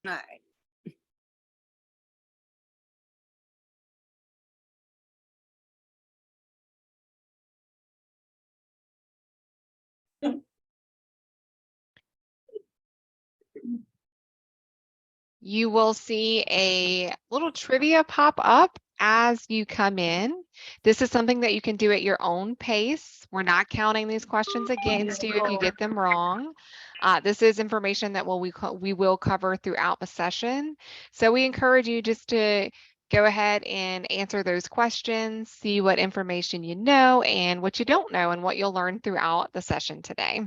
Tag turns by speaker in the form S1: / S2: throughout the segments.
S1: All right.
S2: You will see a little trivia pop up as you come in. This is something that you can do at your own pace. We're not counting these questions against you if you get them wrong. This is information that we will cover throughout the session. So we encourage you just to go ahead and answer those questions, see what information you know and what you don't know and what you'll learn throughout the session today.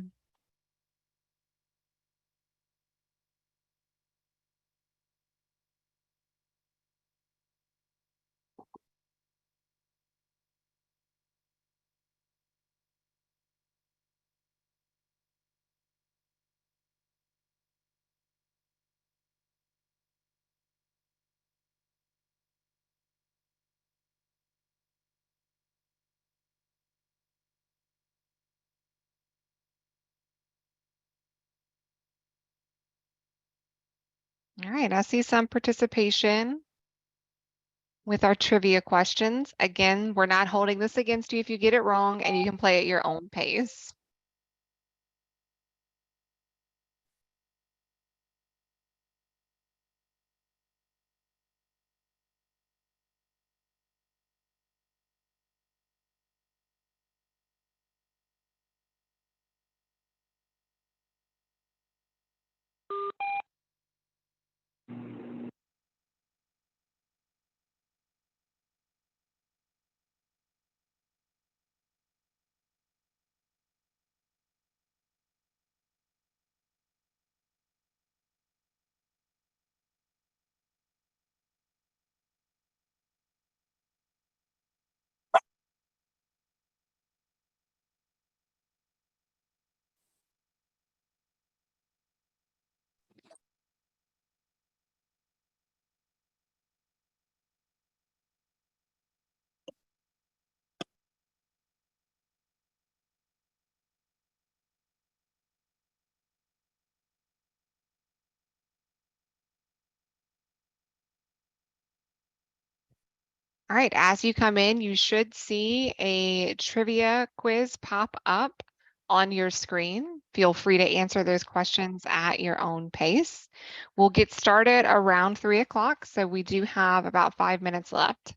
S2: All right, I see some participation with our trivia questions. Again, we're not holding this against you if you get it wrong, and you can play at your own pace. All right, as you come in, you should see a trivia quiz pop up on your screen. Feel free to answer those questions at your own pace. We'll get started around 3 o'clock, so we do have about 5 minutes left.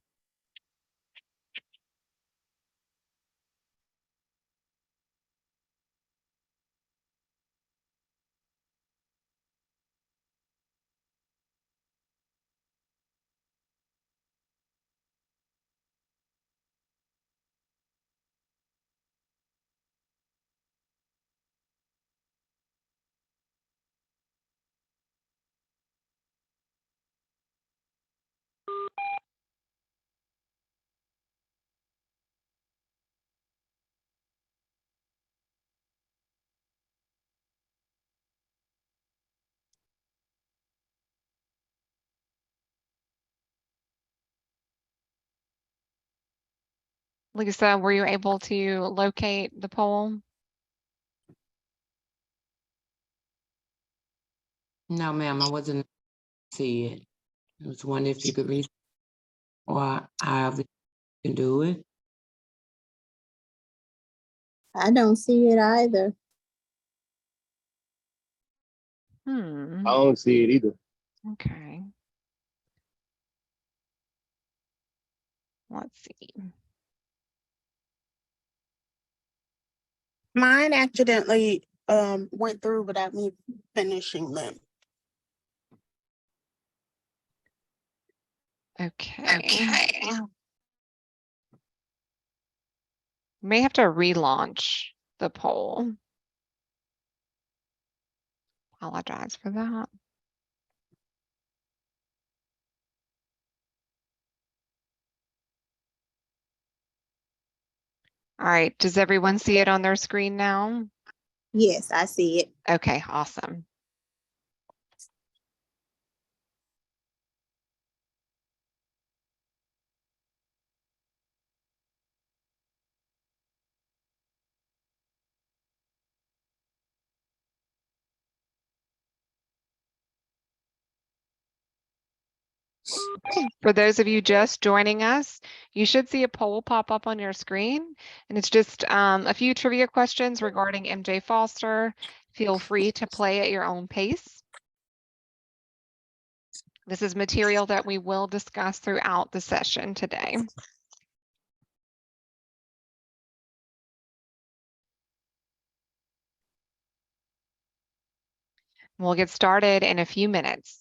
S2: Lisa, were you able to locate the poll?
S3: No, ma'am, I wasn't see it. I was wondering if you could read or however you can do it.
S1: I don't see it either.
S4: I don't see it either.
S2: Okay. Let's see.
S5: Mine accidentally went through without me finishing them.
S2: Okay. May have to relaunch the poll. Apologize for that. All right, does everyone see it on their screen now?
S1: Yes, I see it.
S2: Okay, awesome. For those of you just joining us, you should see a poll pop up on your screen, and it's just a few trivia questions regarding MJ Foster. Feel free to play at your own pace. This is material that we will discuss throughout the session today. We'll get started in a few minutes.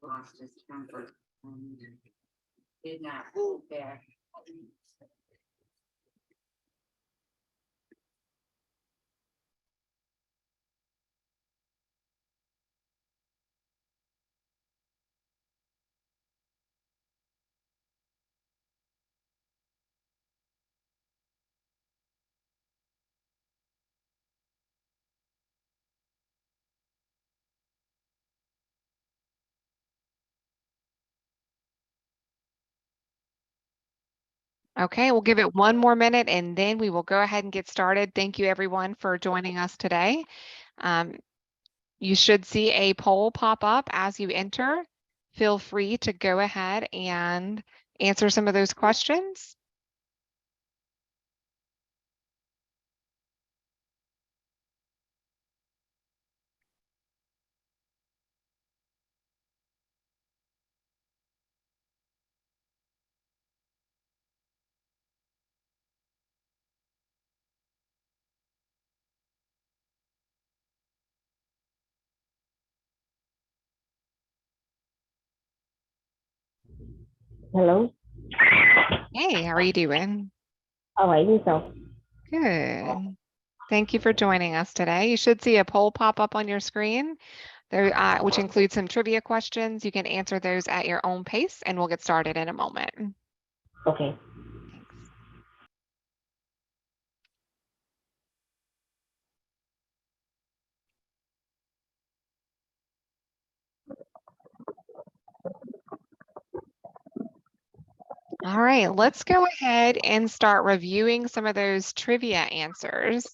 S3: Lost his temper and did not hold back.
S2: Okay, we'll give it one more minute and then we will go ahead and get started. Thank you everyone for joining us today. You should see a poll pop up as you enter. Feel free to go ahead and answer some of those questions.
S6: Hello.
S2: Hey, how are you doing?
S6: All right, yourself.
S2: Good. Thank you for joining us today. You should see a poll pop up on your screen there, which includes some trivia questions. You can answer those at your own pace, and we'll get started in a moment.
S6: Okay.
S2: Thanks. All right, let's go ahead and start reviewing some of those trivia answers.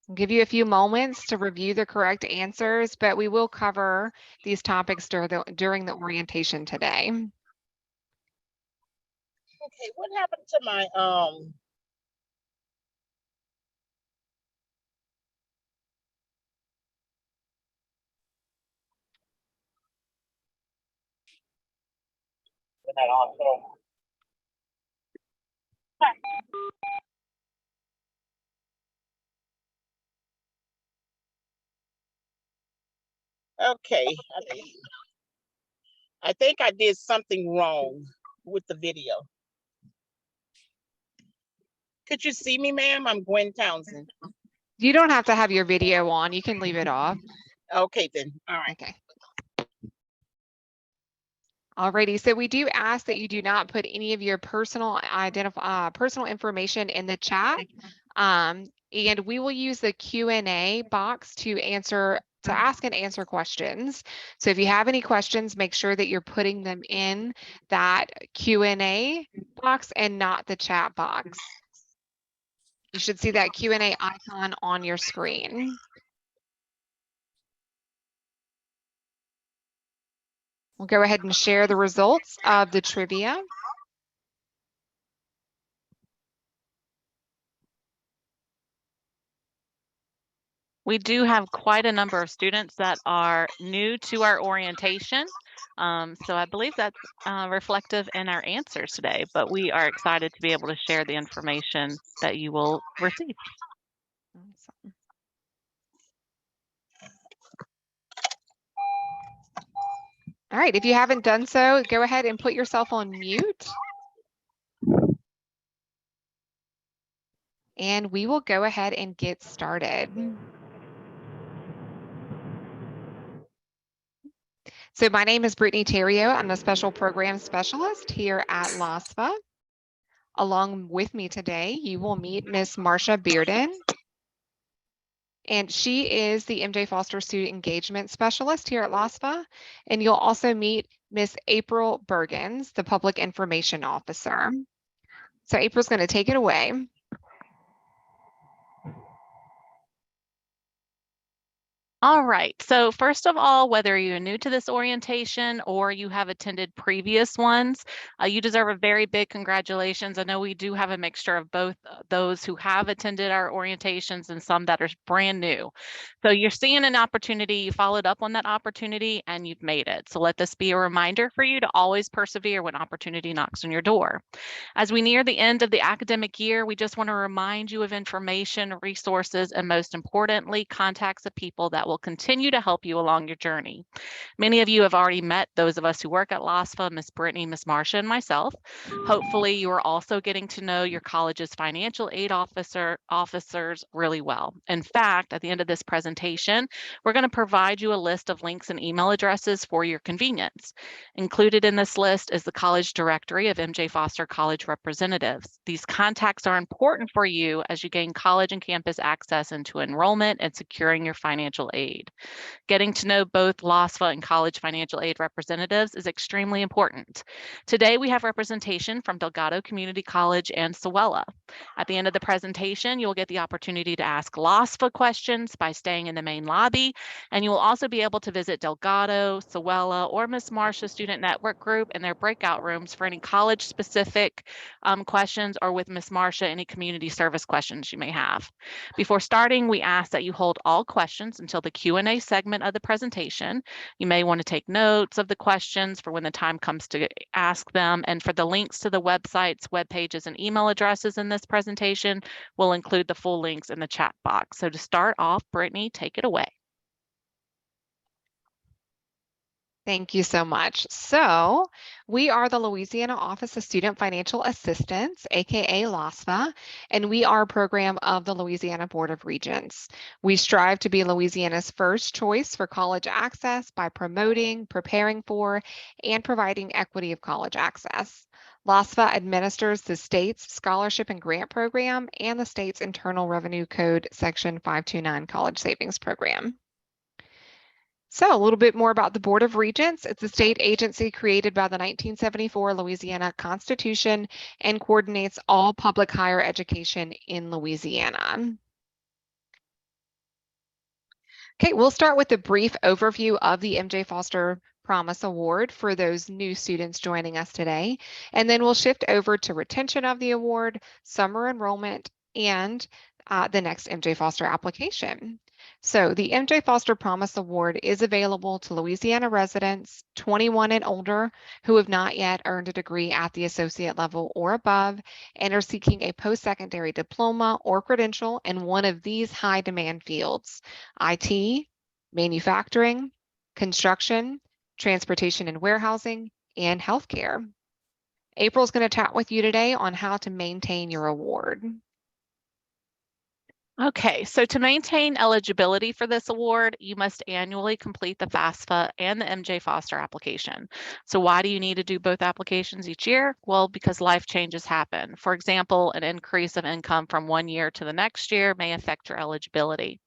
S2: I'll give you a few moments to review the correct answers, but we will cover these topics during the orientation today.
S7: Okay, what happened to my okay, I think I did something wrong with the video. Could you see me, ma'am? I'm Gwen Townsend.
S2: You don't have to have your video on. You can leave it off.
S7: Okay, then. All right.
S2: Okay. Alrighty, so we do ask that you do not put any of your personal information in the chat. And we will use the Q&A box to ask and answer questions. So if you have any questions, make sure that you're putting them in that Q&A box and not the chat box. You should see that Q&A icon on your screen. We'll go ahead and share the results of the trivia.
S8: We do have quite a number of students that are new to our orientation. So I believe that's reflective in our answers today, but we are excited to be able to share the information that you will receive.
S2: Awesome. All right, if you haven't done so, go ahead and put yourself on mute. And we will go ahead and get started. So my name is Brittany Theriault. I'm a special program specialist here at LASFA. Along with me today, you will meet Miss Marsha Bearden. And she is the MJ Foster Student Engagement Specialist here at LASFA. And you'll also meet Miss April Bergens, the Public Information Officer. So April's going to take it away.
S8: All right, so first of all, whether you're new to this orientation or you have attended previous ones, you deserve a very big congratulations. I know we do have a mixture of both those who have attended our orientations and some that are brand new. So you're seeing an opportunity, you followed up on that opportunity and you've made it. So let this be a reminder for you to always persevere when opportunity knocks on your door. As we near the end of the academic year, we just want to remind you of information, resources, and most importantly, contacts of people that will continue to help you along your journey. Many of you have already met those of us who work at LASFA, Miss Brittany, Miss Marsha, and myself. Hopefully, you are also getting to know your college's financial aid officers really well. In fact, at the end of this presentation, we're going to provide you a list of links and email addresses for your convenience. Included in this list is the college directory of MJ Foster College representatives. These contacts are important for you as you gain college and campus access into enrollment and securing your financial aid. Getting to know both LASFA and college financial aid representatives is extremely important. Today, we have representation from Delgado Community College and Sewella. At the end of the presentation, you'll get the opportunity to ask LASFA questions by staying in the main lobby, and you will also be able to visit Delgado, Sewella, or Miss Marsha Student Network Group in their breakout rooms for any college-specific questions, or with Miss Marsha, any community service questions you may have. Before starting, we ask that you hold all questions until the Q&A segment of the presentation. You may want to take notes of the questions for when the time comes to ask them, and for the links to the websites, web pages, and email addresses in this presentation, we'll include the full links in the chat box. So to start off, Brittany, take it away.
S2: Thank you so much. So we are the Louisiana Office of Student Financial Assistance, aka LASFA, and we are a program of the Louisiana Board of Regents. We strive to be Louisiana's first choice for college access by promoting, preparing for, and providing equity of college access. LASFA administers the state's scholarship and grant program and the state's Internal Revenue Code Section 529 College Savings Program. So a little bit more about the Board of Regents. It's a state agency created by the 1974 Louisiana Constitution and coordinates all public higher education in Louisiana. Okay, we'll start with a brief overview of the MJ Foster Promise Award for those new students joining us today. And then we'll shift over to retention of the award, summer enrollment, and the next MJ Foster application. So the MJ Foster Promise Award is available to Louisiana residents 21 and older who have not yet earned a degree at the associate level or above and are seeking a post-secondary diploma or credential in one of these high demand fields: IT, manufacturing, construction, transportation and warehousing, and healthcare. April's going to chat with you today on how to maintain your award.
S8: Okay, so to maintain eligibility for this award, you must annually complete the FAFSA and the MJ Foster application. So why do you need to do both applications each year? Well, because life changes happen. For example, an increase of income from one year to the next year may affect your eligibility.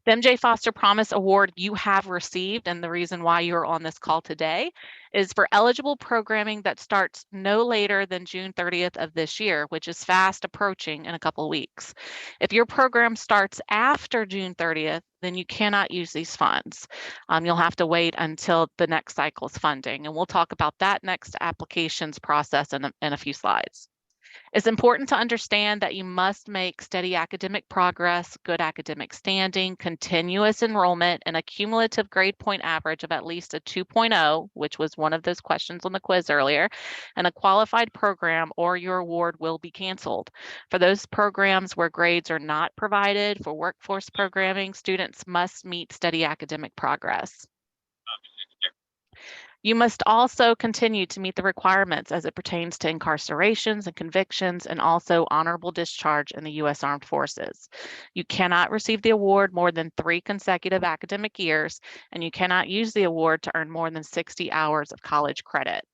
S8: The MJ Foster Promise Award you have received, and the reason why you're on this call today, is for eligible programming that starts no later than June 30th of this year, which is fast approaching in a couple of weeks. If your program starts after June 30th, then you cannot use these funds. You'll have to wait until the next cycle's funding, and we'll talk about that next applications process in a few slides. It's important to understand that you must make steady academic progress, good academic standing, continuous enrollment, and a cumulative grade point average of at least a 2.0, which was one of those questions on the quiz earlier, and a qualified program, or your award will be canceled. For those programs where grades are not provided for workforce programming, students must meet steady academic progress. You must also continue to meet the requirements as it pertains to incarcerations and convictions, and also honorable discharge in the U.S. Armed Forces. You cannot receive the award more than 3 consecutive academic years, and you cannot use the award to earn more than 60 hours of college credit.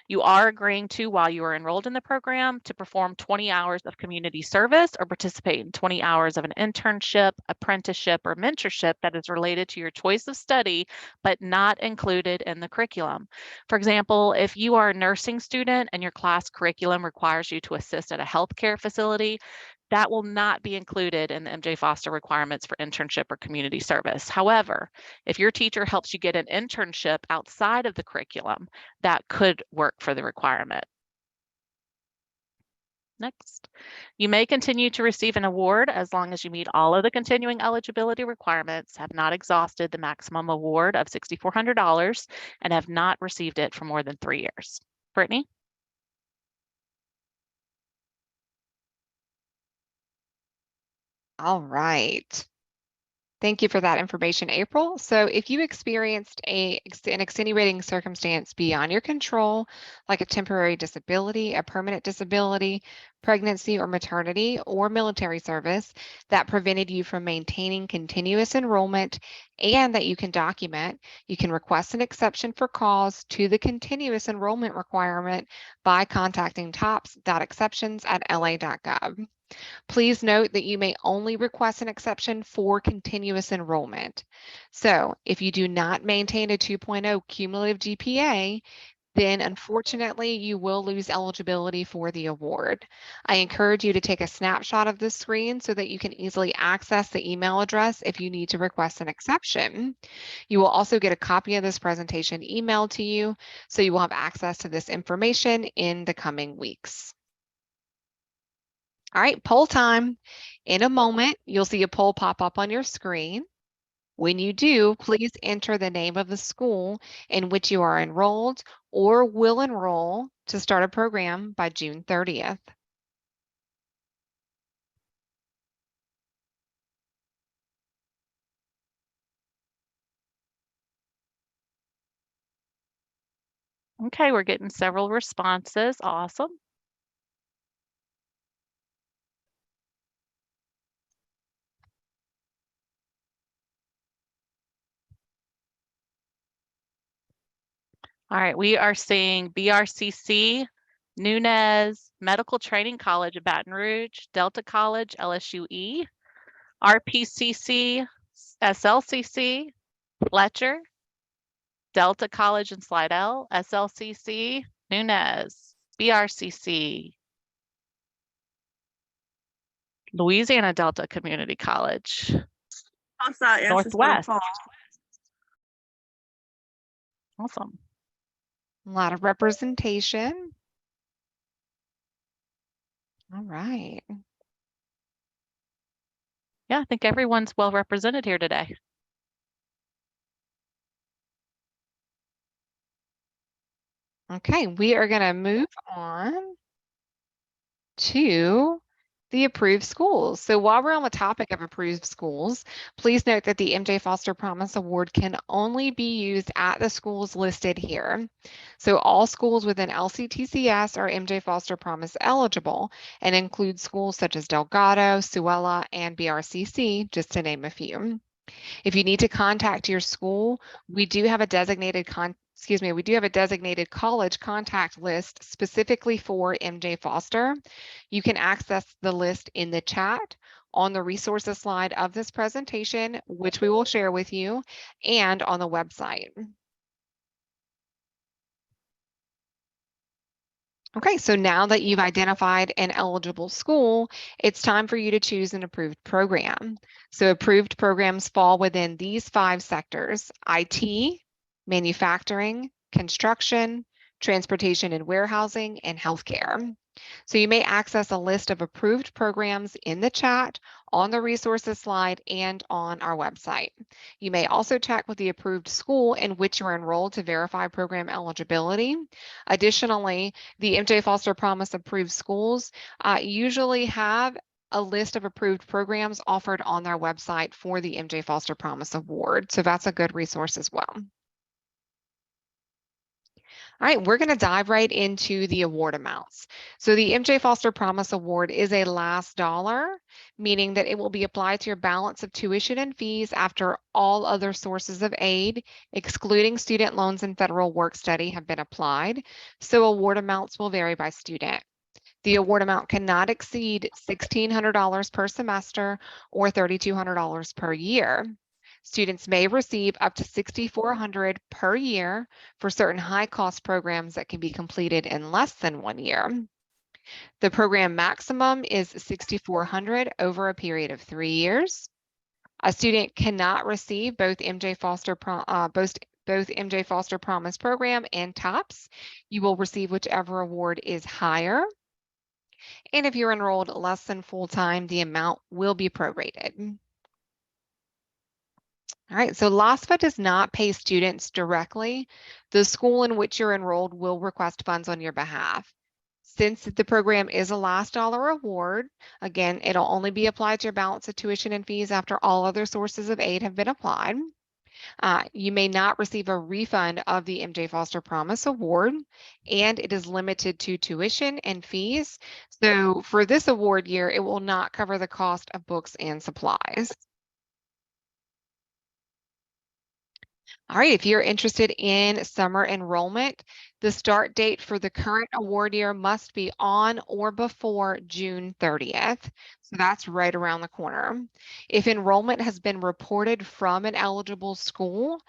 S8: You are agreeing to, while you are enrolled in the program, to perform 20 hours of community service or participate in 20 hours of an internship, apprenticeship, or mentorship that is related to your choice of study, but not included in the curriculum. For example, if you are a nursing student and your class curriculum requires you to assist at a healthcare facility, that will not be included in the MJ Foster requirements for internship or community service. However, if your teacher helps you get an internship outside of the curriculum, that could work for the requirement. Next, you may continue to receive an award as long as you meet all of the continuing eligibility requirements, have not exhausted the maximum award of $6,400, and have not received it for more than 3 years. Brittany?
S2: All right. Thank you for that information, April. So if you experienced an extenuating circumstance beyond your control, like a temporary disability, a permanent disability, pregnancy or maternity, or military service that prevented you from maintaining continuous enrollment and that you can document, you can request an exception for cause to the continuous enrollment requirement by contacting tops.exceptions@la.gov. Please note that you may only request an exception for continuous enrollment. So if you do not maintain a 2.0 cumulative GPA, then unfortunately you will lose eligibility for the award. I encourage you to take a snapshot of this screen so that you can easily access the email address if you need to request an exception. You will also get a copy of this presentation emailed to you, so you will have access to this information in the coming weeks. All right, poll time. In a moment, you'll see a poll pop up on your screen. When you do, please enter the name of the school in which you are enrolled or will enroll to start a program by June 30th.
S8: Okay, we're getting several responses. Awesome. All right, we are seeing BRCC, Nunez, Medical Training College of Baton Rouge, Delta College, LSUE, RPCC, SLCC, Fletcher, Delta College in Slidell, SLCC, Nunez, BRCC, Louisiana Delta Community College, Northwest. Awesome.
S2: A lot of representation. All right.
S8: Yeah, I think everyone's well represented here today.
S2: Okay, we are going to move on to the approved schools. So while we're on the topic of approved schools, please note that the MJ Foster Promise Award can only be used at the schools listed here. So all schools within LCTCS are MJ Foster Promise eligible and include schools such as Delgado, Suella, and BRCC, just to name a few. If you need to contact your school, we do have a designated college contact list specifically for MJ Foster. You can access the list in the chat on the resources slide of this presentation, which we will share with you, and on the website. Okay, so now that you've identified an eligible school, it's time for you to choose an approved program. So approved programs fall within these 5 sectors: IT, manufacturing, construction, transportation and warehousing, and healthcare. So you may access a list of approved programs in the chat, on the resources slide, and on our website. You may also check with the approved school in which you're enrolled to verify program eligibility. Additionally, the MJ Foster Promise approved schools usually have a list of approved programs offered on their website for the MJ Foster Promise Award. So that's a good resource as well. All right, we're going to dive right into the award amounts. So the MJ Foster Promise Award is a last dollar, meaning that it will be applied to your balance of tuition and fees after all other sources of aid, excluding student loans and federal work study, have been applied. So award amounts will vary by student. The award amount cannot exceed $1,600 per semester or $3,200 per year. Students may receive up to $6,400 per year for certain high-cost programs that can be completed in less than 1 year. The program maximum is $6,400 over a period of 3 years. A student cannot receive both MJ Foster Promise Program and TOPS. You will receive whichever award is higher. And if you're enrolled less than full-time, the amount will be prorated. All right, so LASFA does not pay students directly. The school in which you're enrolled will request funds on your behalf. Since the program is a last dollar award, again, it'll only be applied to your balance of tuition and fees after all other sources of aid have been applied. You may not receive a refund of the MJ Foster Promise Award, and it is limited to tuition and fees. So for this award year, it will not cover the cost of books and supplies. All right, if you're interested in summer enrollment, the start date for the current award year must be on or before June 30th. So that's right around the corner. If enrollment has been reported from an eligible school,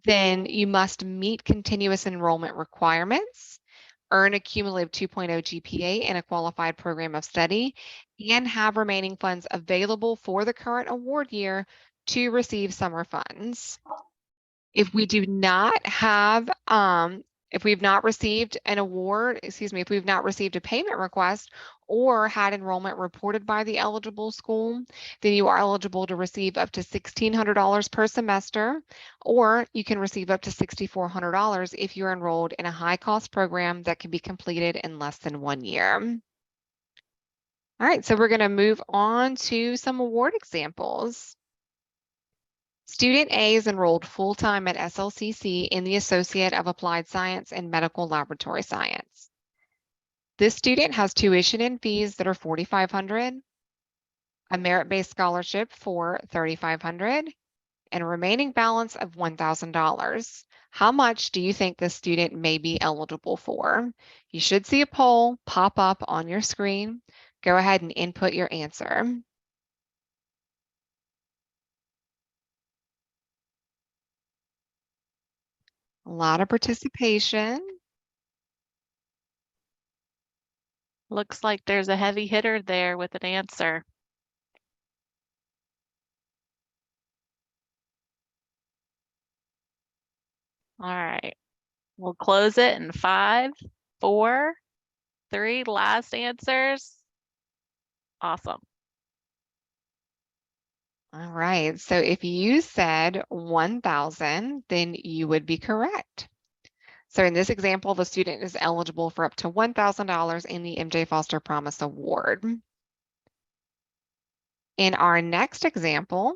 S2: then you must meet continuous enrollment requirements, earn a cumulative 2.0 GPA in a qualified program of study, and have remaining funds available for the current award year to receive summer funds. If we do not have, if we've not received an award, if we've not received a payment request or had enrollment reported by the eligible school, then you are eligible to receive up to $1,600 per semester, or you can receive up to $6,400 if you're enrolled in a high-cost program that can be completed in less than 1 year. All right, so we're going to move on to some award examples. Student A is enrolled full-time at SLCC in the Associate of Applied Science and Medical Laboratory Science. This student has tuition and fees that are $4,500, a merit-based scholarship for $3,500, and a remaining balance of $1,000. How much do you think this student may be eligible for? You should see a poll pop up on your screen. Go ahead and input your answer. A lot of participation.
S8: Looks like there's a heavy hitter there with an answer. All right, we'll close it in 5, 4, 3, last answers. Awesome.
S2: All right, so if you said 1,000, then you would be correct. So in this example, the student is eligible for up to $1,000 in the MJ Foster Promise Award. In our next example,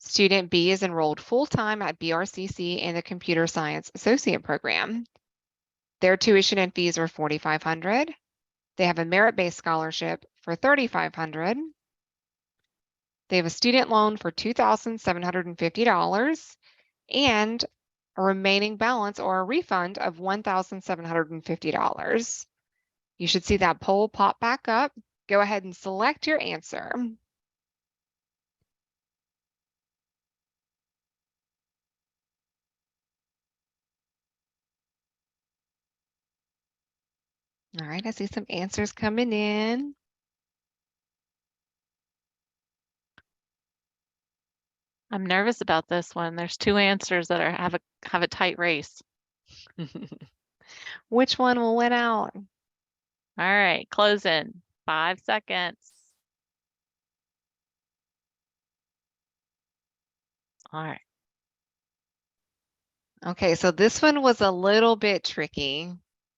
S2: student B is enrolled full-time at BRCC in the Computer Science Associate Program. Their tuition and fees are $4,500. They have a merit-based scholarship for $3,500. They have a student loan for $2,750 and a remaining balance or a refund of $1,750. You should see that poll pop back up. Go ahead and select your answer. All right, I see some answers coming in.
S8: I'm nervous about this one. There's 2 answers that have a tight race.
S2: Which one will win out?
S8: All right, closing, 5 seconds. All right.
S2: Okay, so this one was a little bit tricky.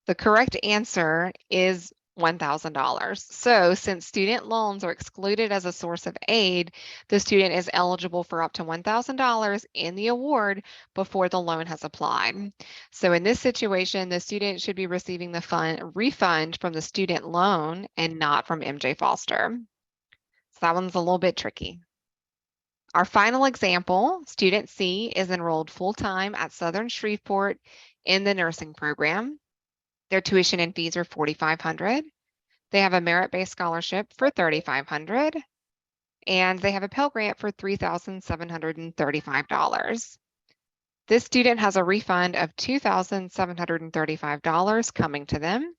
S2: The correct answer is $1,000. So since student loans are excluded as a source of aid, the student is eligible for up to $1,000 in the award before the loan has applied. So in this situation, the student should be receiving the refund from the student loan and not from MJ Foster. So that one's a little bit tricky. Our final example, student C is enrolled full-time at Southern Shreveport in the nursing program. Their tuition and fees are $4,500. They have a merit-based scholarship for $3,500, and they have a Pell Grant for $3,735. This student has a refund of $2,735 coming to them.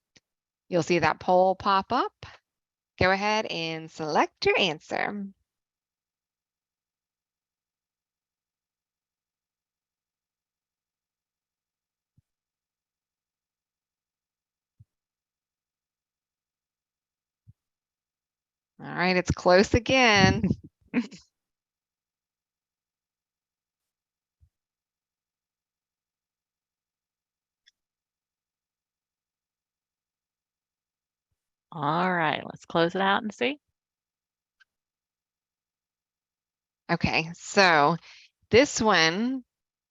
S2: You'll see that poll pop up. Go ahead and select your answer. All right, it's close again.
S8: All right, let's close it out and see.
S2: Okay, so this one,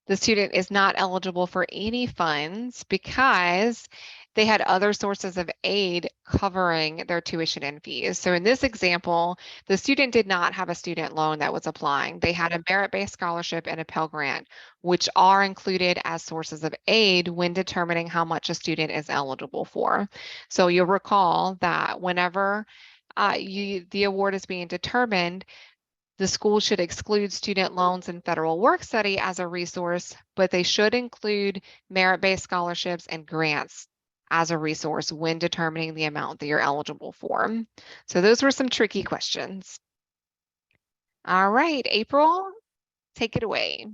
S2: the student is not eligible for any funds because they had other sources of aid covering their tuition and fees. So in this example, the student did not have a student loan that was applying. They had a merit-based scholarship and a Pell Grant, which are included as sources of aid when determining how much a student is eligible for. So you'll recall that whenever the award is being determined, the school should exclude student loans and federal work study as a resource, but they should include merit-based scholarships and grants as a resource when determining the amount that you're eligible for. So those were some tricky questions. All right, April, take it away.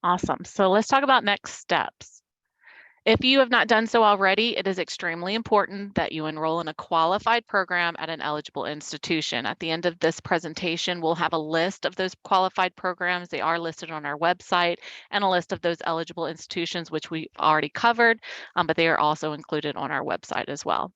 S8: Awesome. So let's talk about next steps. If you have not done so already, it is extremely important that you enroll in a qualified program at an eligible institution. At the end of this presentation, we'll have a list of those qualified programs. They are listed on our website, and a list of those eligible institutions, which we've already covered, but they are also included on our website as well.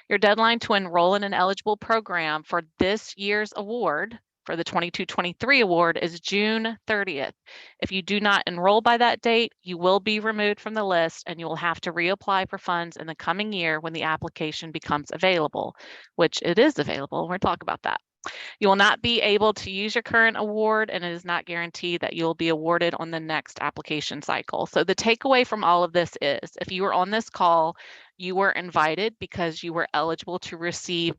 S8: Your deadline to enroll in an eligible program for this year's award, for the 22-23 award, is June 30th. If you do not enroll by that date, you will be removed from the list and you will have to reapply for funds in the coming year when the application becomes available, which it is available. We'll talk about that. You will not be able to use your current award, and it is not guaranteed that you'll be awarded on the next application cycle. So the takeaway from all of this is, if you were on this call, you were invited because you were eligible to receive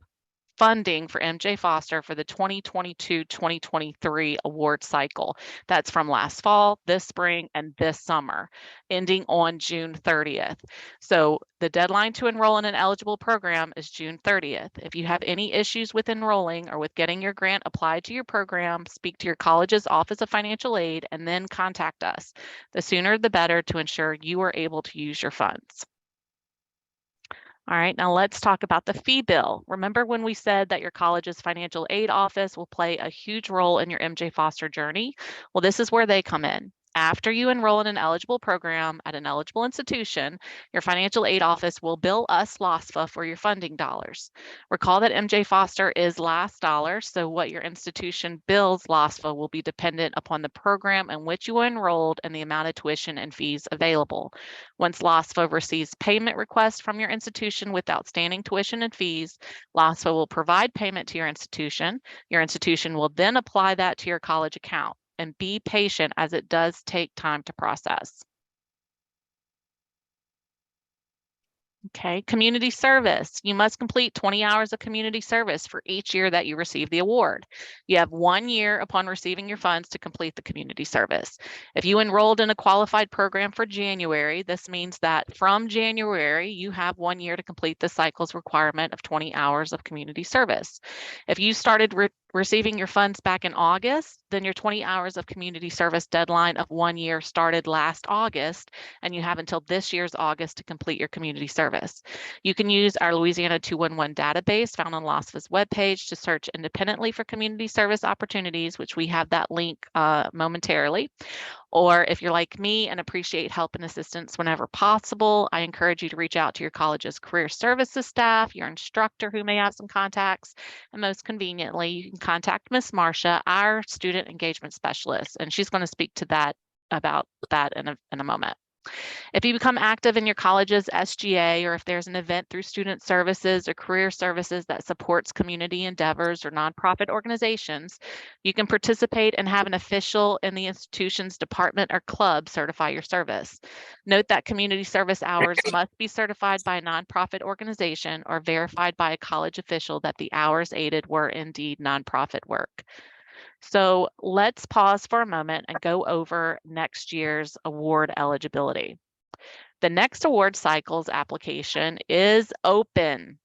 S8: funding for MJ Foster for the 2022-2023 award cycle. That's from last fall, this spring, and this summer, ending on June 30th. So the deadline to enroll in an eligible program is June 30th. If you have any issues with enrolling or with getting your grant applied to your program, speak to your college's Office of Financial Aid and then contact us. The sooner the better to ensure you are able to use your funds. All right, now let's talk about the fee bill. Remember when we said that your college's financial aid office will play a huge role in your MJ Foster journey? Well, this is where they come in. After you enroll in an eligible program at an eligible institution, your financial aid office will bill us, LOSFA, for your funding dollars. Recall that MJ Foster is last dollar, so what your institution bills LOSFA will be dependent upon the program in which you are enrolled and the amount of tuition and fees available. Once LOSFA receives payment requests from your institution with outstanding tuition and fees, LOSFA will provide payment to your institution. Your institution will then apply that to your college account. And be patient, as it does take time to process. Okay, community service. You must complete 20 hours of community service for each year that you receive the award. You have 1 year upon receiving your funds to complete the community service. If you enrolled in a qualified program for January, this means that from January, you have 1 year to complete the cycle's requirement of 20 hours of community service. If you started receiving your funds back in August, then your 20 hours of community service deadline of 1 year started last August, and you have until this year's August to complete your community service. You can use our Louisiana 211 database found on LASFA's webpage to search independently for community service opportunities, which we have that link momentarily. Or if you're like me and appreciate help and assistance whenever possible, I encourage you to reach out to your college's career services staff, your instructor who may have some contacts, and most conveniently, you can contact Miss Marcia, our student engagement specialist, and she's going to speak to that about that in a moment. If you become active in your college's SGA, or if there's an event through student services or career services that supports community endeavors or nonprofit organizations, you can participate and have an official in the institution's department or club certify your service. Note that community service hours must be certified by a nonprofit organization or verified by a college official that the hours aided were indeed nonprofit work. So let's pause for a moment and go over next year's award eligibility. The next award cycle's application is open.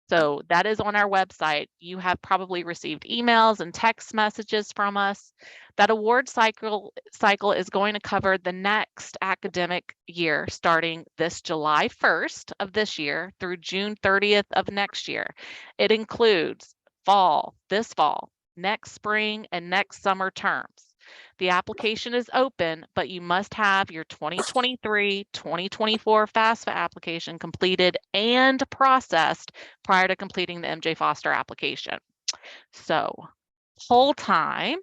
S8: So that is on our website. You have probably received emails and text messages from us. That award cycle is going to cover the next academic year, starting this July 1st of this year through June 30th of next year. It includes this fall, next spring, and next summer terms. The application is open, but you must have your 2023-2024 FAFSA application completed and processed prior to completing the MJ Foster application. So, whole time,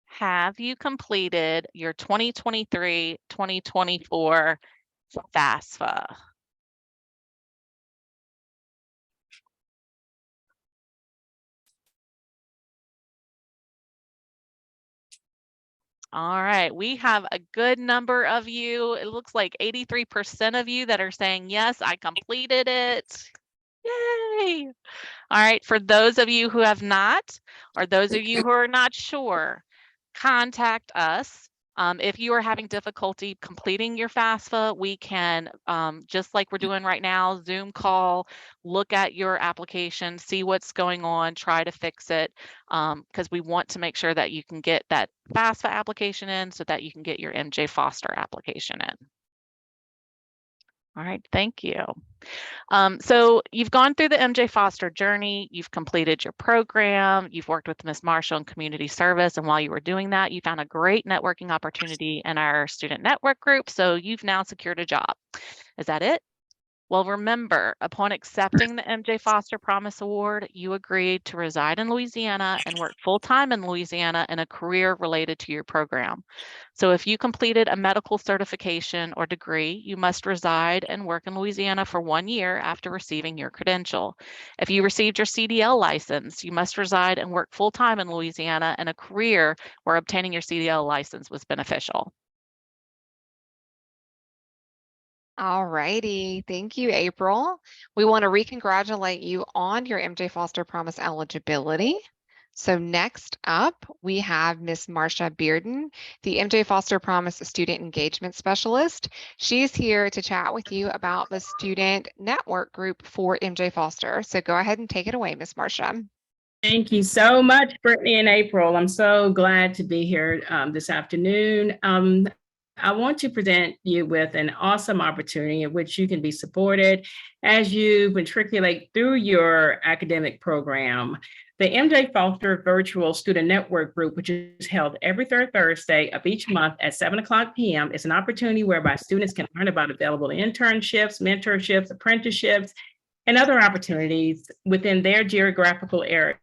S8: have you completed your 2023-2024 FAFSA? All right, we have a good number of you. It looks like 83% of you that are saying, yes, I completed it. Yay. All right, for those of you who have not, or those of you who are not sure, contact us. If you are having difficulty completing your FAFSA, we can, just like we're doing right now, Zoom call, look at your application, see what's going on, try to fix it, because we want to make sure that you can get that FAFSA application in so that you can get your MJ Foster application in. All right, thank you. So you've gone through the MJ Foster journey, you've completed your program, you've worked with Ms. Marshall in community service, and while you were doing that, you found a great networking opportunity in our student network group, so you've now secured a job. Is that it? Well, remember, upon accepting the MJ Foster Promise Award, you agreed to reside in Louisiana and work full-time in Louisiana in a career related to your program. So if you completed a medical certification or degree, you must reside and work in Louisiana for 1 year after receiving your credential. If you received your CDL license, you must reside and work full-time in Louisiana in a career where obtaining your CDL license was beneficial.
S2: All righty. Thank you, April. We want to re-congratulate you on your MJ Foster Promise eligibility. So next up, we have Miss Marcia Bearden, the MJ Foster Promise Student Engagement Specialist. She's here to chat with you about the student network group for MJ Foster. So go ahead and take it away, Miss Marcia.
S9: Thank you so much, Brittany and April. I'm so glad to be here this afternoon. I want to present you with an awesome opportunity in which you can be supported as you matriculate through your academic program. The MJ Foster Virtual Student Network Group, which is held every third Thursday of each month at 7:00 p.m., is an opportunity whereby students can learn about available internships, mentorships, apprenticeships, and other opportunities within their geographical area.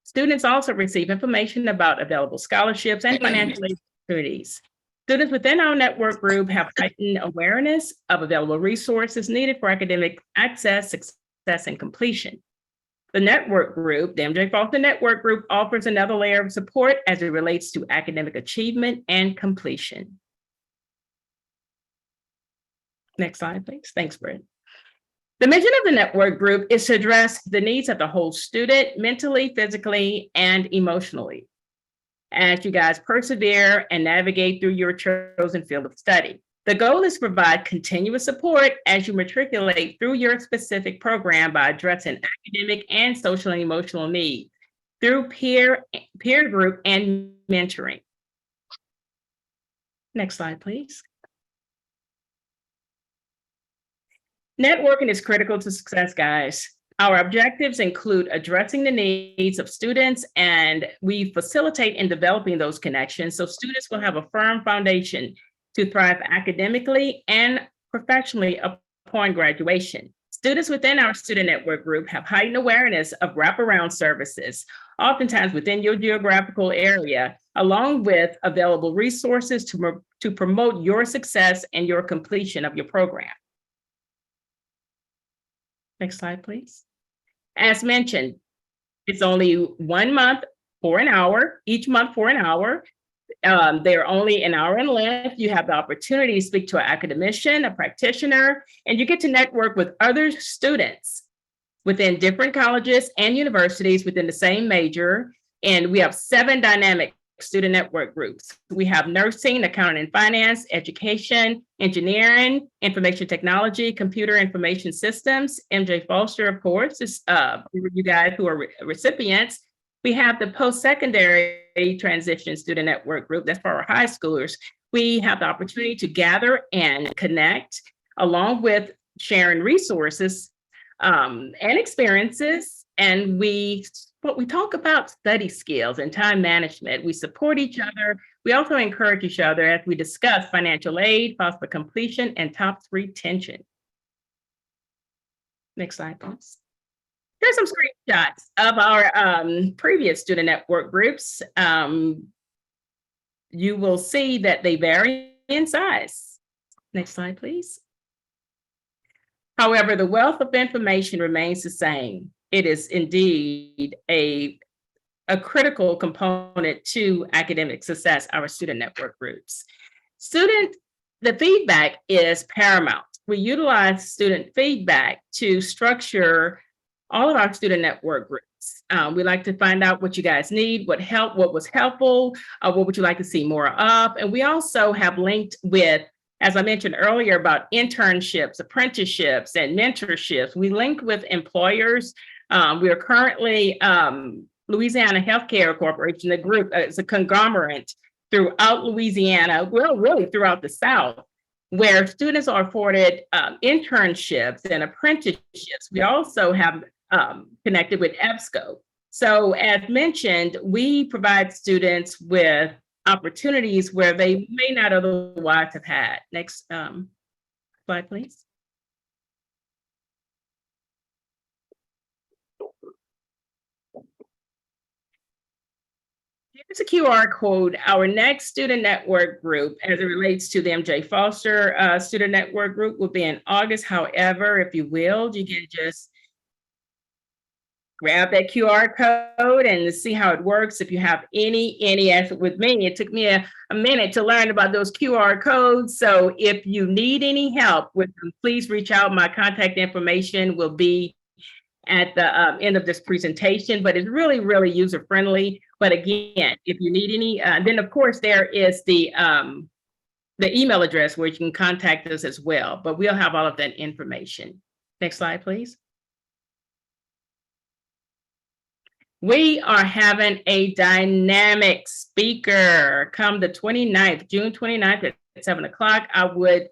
S9: Students also receive information about available scholarships and financial opportunities. Students within our network group have heightened awareness of available resources needed for academic access, success, and completion. The network group, the MJ Foster Network Group, offers another layer of support as it relates to academic achievement and completion. Next slide, please. Thanks, Brett. The mission of the network group is to address the needs of the whole student, mentally, physically, and emotionally, as you guys persevere and navigate through your chosen field of study. The goal is to provide continuous support as you matriculate through your specific program by addressing academic and social and emotional needs through peer group and mentoring. Next slide, please. Networking is critical to success, guys. Our objectives include addressing the needs of students, and we facilitate in developing those connections so students will have a firm foundation to thrive academically and professionally upon graduation. Students within our student network group have heightened awareness of wraparound services, oftentimes within your geographical area, along with available resources to promote your success and your completion of your program. Next slide, please. As mentioned, it's only 1 month for an hour, each month for an hour. They're only an hour in length. You have the opportunity to speak to an academician, a practitioner, and you get to network with other students within different colleges and universities within the same major. And we have 7 dynamic student network groups. We have nursing, accounting and finance, education, engineering, information technology, computer information systems. MJ Foster, of course, is you guys who are recipients. We have the post-secondary transition student network group. That's for our high schoolers. We have the opportunity to gather and connect along with sharing resources and experiences. And we talk about study skills and time management. We support each other. We also encourage each other as we discuss financial aid, FAFSA completion, and top retention. Next slide, please. Here's some screenshots of our previous student network groups. You will see that they vary in size. Next slide, please. However, the wealth of information remains the same. It is indeed a critical component to academic success, our student network groups. The feedback is paramount. We utilize student feedback to structure all of our student network groups. We like to find out what you guys need, what was helpful, what would you like to see more of. And we also have linked with, as I mentioned earlier, about internships, apprenticeships, and mentorships. We link with employers. We are currently Louisiana Healthcare Corporation, the group is a conglomerate throughout Louisiana, well, really throughout the South, where students are afforded internships and apprenticeships. We also have connected with EBSCO. So as mentioned, we provide students with opportunities where they may not otherwise have had. Next slide, please. Here's a QR code. Our next student network group, as it relates to the MJ Foster student network group, will be in August. However, if you will, you can just grab that QR code and see how it works. If you have any with me, it took me a minute to learn about those QR codes. So if you need any help with them, please reach out. My contact information will be at the end of this presentation, but it's really, really user-friendly. But again, if you need any, then of course there is the email address where you can contact us as well, but we'll have all of that information. Next slide, please. We are having a dynamic speaker come the 29th, June 29th at 7 o'clock. I would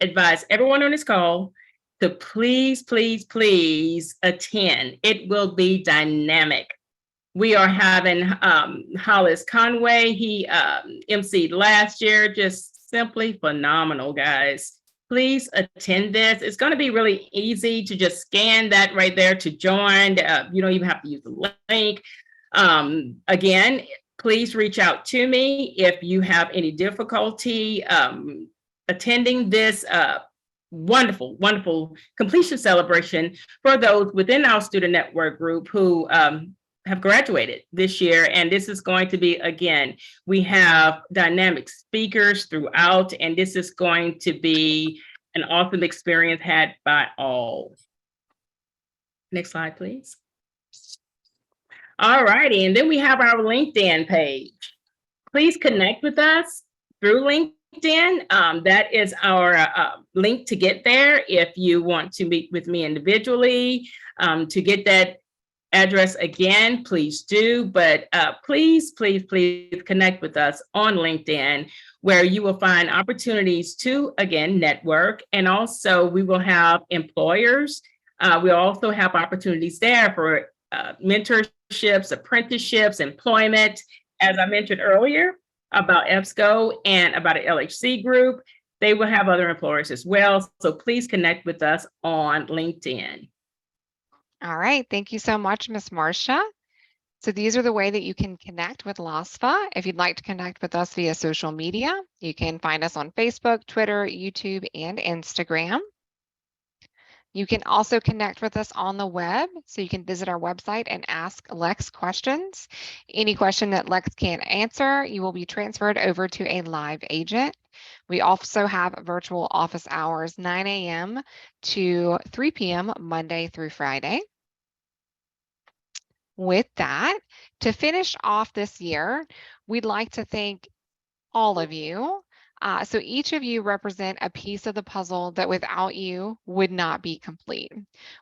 S9: advise everyone on this call to please attend. It will be dynamic. We are having Hollis Conway. He emceed last year, just simply phenomenal, guys. Please attend this. It's going to be really easy to just scan that right there to join. You don't even have to use the link. Again, please reach out to me if you have any difficulty attending this wonderful completion celebration for those within our student network group who have graduated this year. And this is going to be, again, we have dynamic speakers throughout, and this is going to be an awesome experience had by all. Next slide, please. All righty, and then we have our LinkedIn page. Please connect with us through LinkedIn. That is our link to get there if you want to meet with me individually. To get that address again, please do. But please connect with us on LinkedIn, where you will find opportunities to, again, network. And also we will have employers. We also have opportunities there for mentorships, apprenticeships, employment. As I mentioned earlier about EBSCO and about an LHC group, they will have other employers as well. So please connect with us on LinkedIn.
S2: All right, thank you so much, Ms. Marcia. So these are the way that you can connect with LASFA. If you'd like to connect with us via social media, you can find us on Facebook, Twitter, YouTube, and Instagram. You can also connect with us on the web. So you can visit our website and ask Lex questions. Any question that Lex can't answer, you will be transferred over to a live agent. We also have virtual office hours, 9 a.m. to 3 p.m. Monday through Friday. With that, to finish off this year, we'd like to thank all of you. So each of you represent a piece of the puzzle that without you would not be complete.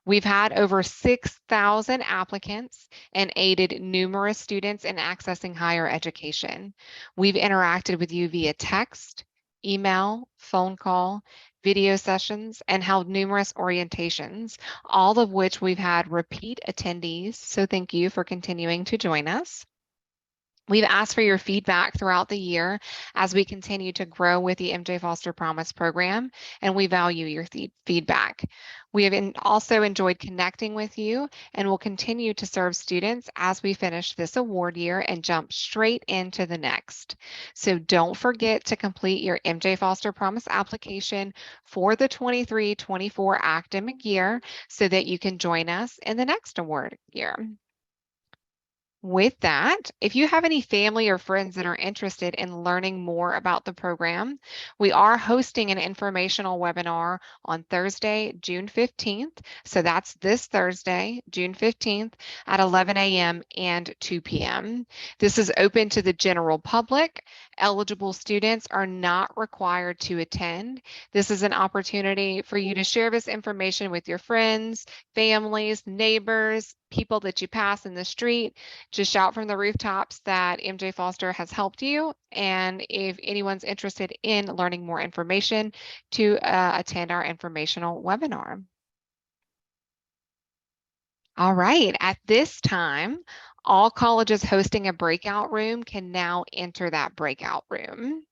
S2: We've had over 6,000 applicants and aided numerous students in accessing higher education. We've interacted with you via text, email, phone call, video sessions, and held numerous orientations, all of which we've had repeat attendees. So thank you for continuing to join us. We've asked for your feedback throughout the year as we continue to grow with the MJ Foster Promise program, and we value your feedback. We have also enjoyed connecting with you and will continue to serve students as we finish this award year and jump straight into the next. So don't forget to complete your MJ Foster Promise application for the 23-24 academic year so that you can join us in the next award year. With that, if you have any family or friends that are interested in learning more about the program, we are hosting an informational webinar on Thursday, June 15th. So that's this Thursday, June 15th at 11 a.m. and 2 p.m. This is open to the general public. Eligible students are not required to attend. This is an opportunity for you to share this information with your friends, families, neighbors, people that you pass in the street. Just shout from the rooftops that MJ Foster has helped you. And if anyone's interested in learning more information, to attend our informational webinar. All right, at this time, all colleges hosting a breakout room can now enter that breakout room.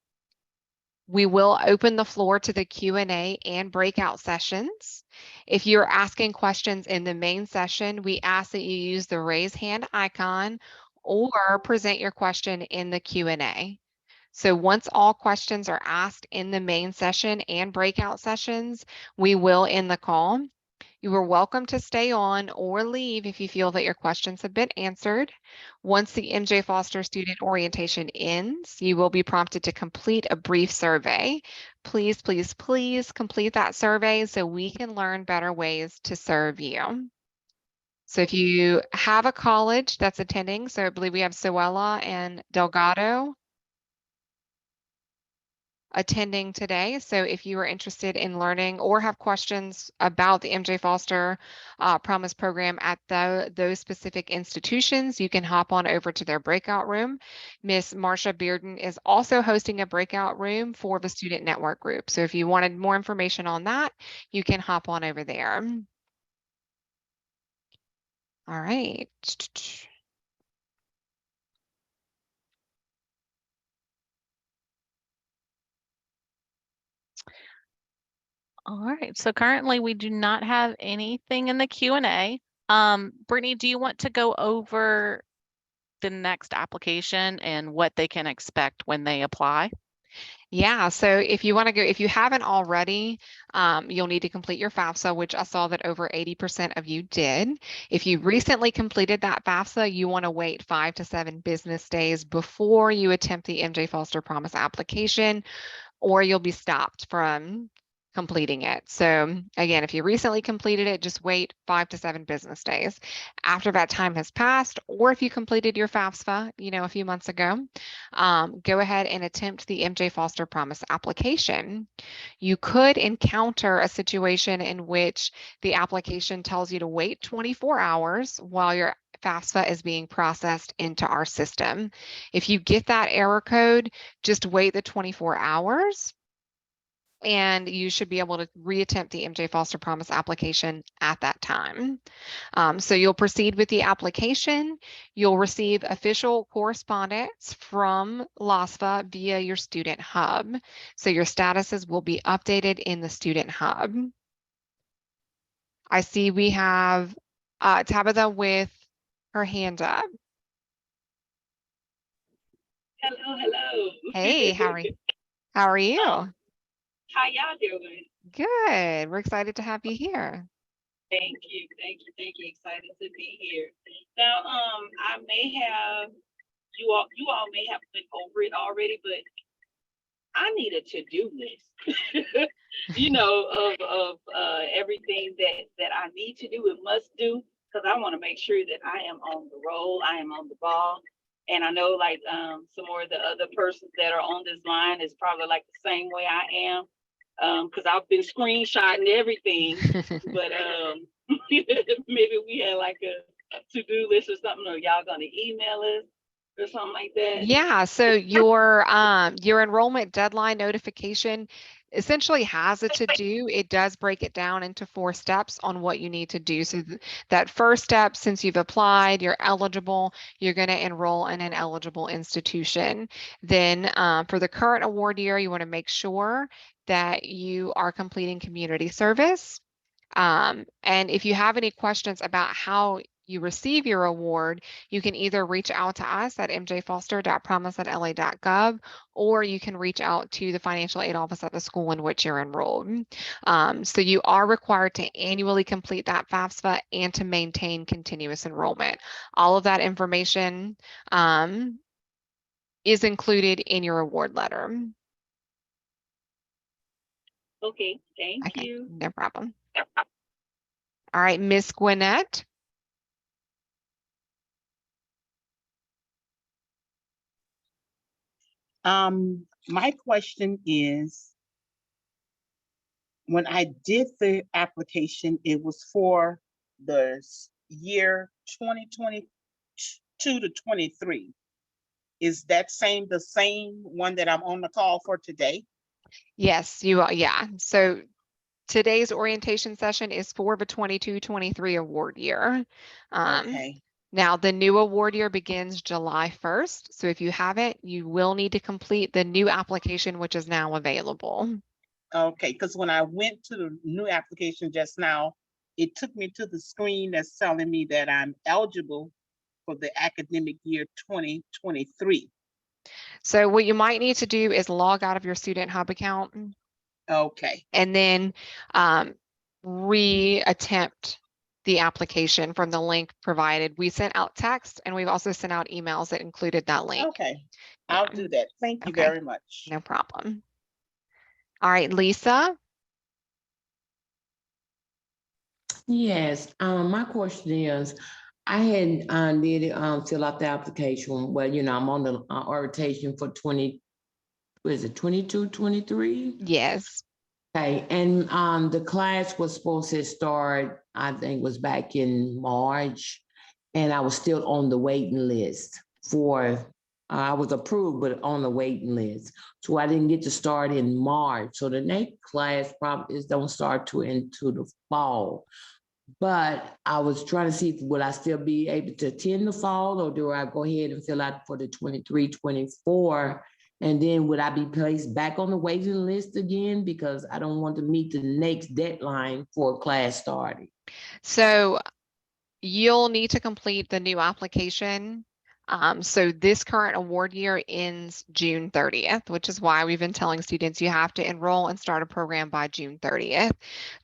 S2: We will open the floor to the Q&A and breakout sessions. If you're asking questions in the main session, we ask that you use the raise hand icon or present your question in the Q&A. So once all questions are asked in the main session and breakout sessions, we will end the call. You are welcome to stay on or leave if you feel that your questions have been answered. Once the MJ Foster student orientation ends, you will be prompted to complete a brief survey. Please complete that survey so we can learn better ways to serve you. So if you have a college that's attending, so I believe we have Sewella and Delgado attending today. So if you are interested in learning or have questions about the MJ Foster Promise program at those specific institutions, you can hop on over to their breakout room. Miss Marcia Bearden is also hosting a breakout room for the student network group. So if you wanted more information on that, you can hop on over there. All right.
S8: All right, so currently we do not have anything in the Q&A. Brittany, do you want to go over the next application and what they can expect when they apply?
S2: Yeah, so if you want to go, if you haven't already, you'll need to complete your FAFSA, which I saw that over 80% of you did. If you recently completed that FAFSA, you want to wait 5 to 7 business days before you attempt the MJ Foster Promise application, or you'll be stopped from completing it. So again, if you recently completed it, just wait 5 to 7 business days. After that time has passed, or if you completed your FAFSA, a few months ago, go ahead and attempt the MJ Foster Promise application. You could encounter a situation in which the application tells you to wait 24 hours while your FAFSA is being processed into our system. If you get that error code, just wait the 24 hours and you should be able to reattempt the MJ Foster Promise application at that time. So you'll proceed with the application. You'll receive official correspondence from LASFA via your Student Hub. So your statuses will be updated in the Student Hub. I see we have Tabitha with her hand up.
S10: Hello.
S2: Hey, how are you?
S10: How y'all doing?
S2: Good. We're excited to have you here.
S10: Thank you. Excited to be here. Now, I may have you all may have been over it already, but I need a to-do list. of everything that I need to do and must do, because I want to make sure that I am on the roll, I am on the ball. And I know some more of the other persons that are on this line is probably like the same way I am. Because I've been screenshotting everything, but maybe we had like a to-do list or something, or y'all gonna email us or something like that.
S2: Yeah, so your enrollment deadline notification essentially has a to-do. It does break it down into 4 steps on what you need to do. So that first step, since you've applied, you're eligible, you're going to enroll in an eligible institution. Then for the current award year, you want to make sure that you are completing community service. And if you have any questions about how you receive your award, you can either reach out to us at mjfoster.promise@la.gov, or you can reach out to the financial aid office at the school in which you're enrolled. So you are required to annually complete that FAFSA and to maintain continuous enrollment. All of that information is included in your award letter.
S10: Okay, thank you.
S2: No problem. All right, Miss Gwinnett.
S7: My question is, when I did the application, it was for the year 2022 to 23. Is that the same one that I'm on the call for today?
S2: Yes, you are. Yeah. So today's orientation session is for the 22-23 award year.
S7: Okay.
S2: Now, the new award year begins July 1st. So if you haven't, you will need to complete the new application, which is now available.
S7: Okay, because when I went to the new application just now, it took me to the screen that's telling me that I'm eligible for the academic year 2023.
S2: So what you might need to do is log out of your Student Hub account.
S7: Okay.
S2: And then reattempt the application from the link provided. We sent out text and we've also sent out emails that included that link.
S7: Okay, I'll do that. Thank you very much.
S2: No problem. All right, Lisa.
S3: Yes, my question is, I had did fill out the application. Well, I'm on the orientation for 22, 23?
S2: Yes.
S3: Okay, and the class was supposed to start, I think was back in March, and I was still on the waiting list for, I was approved, but on the waiting list. So I didn't get to start in March. So the next class probably don't start into the fall. But I was trying to see, will I still be able to attend the fall, or do I go ahead and fill out for the 23, 24? And then would I be placed back on the waiting list again? Because I don't want to meet the next deadline for class starting.
S2: So you'll need to complete the new application. So this current award year ends June 30th, which is why we've been telling students you have to enroll and start a program by June 30th.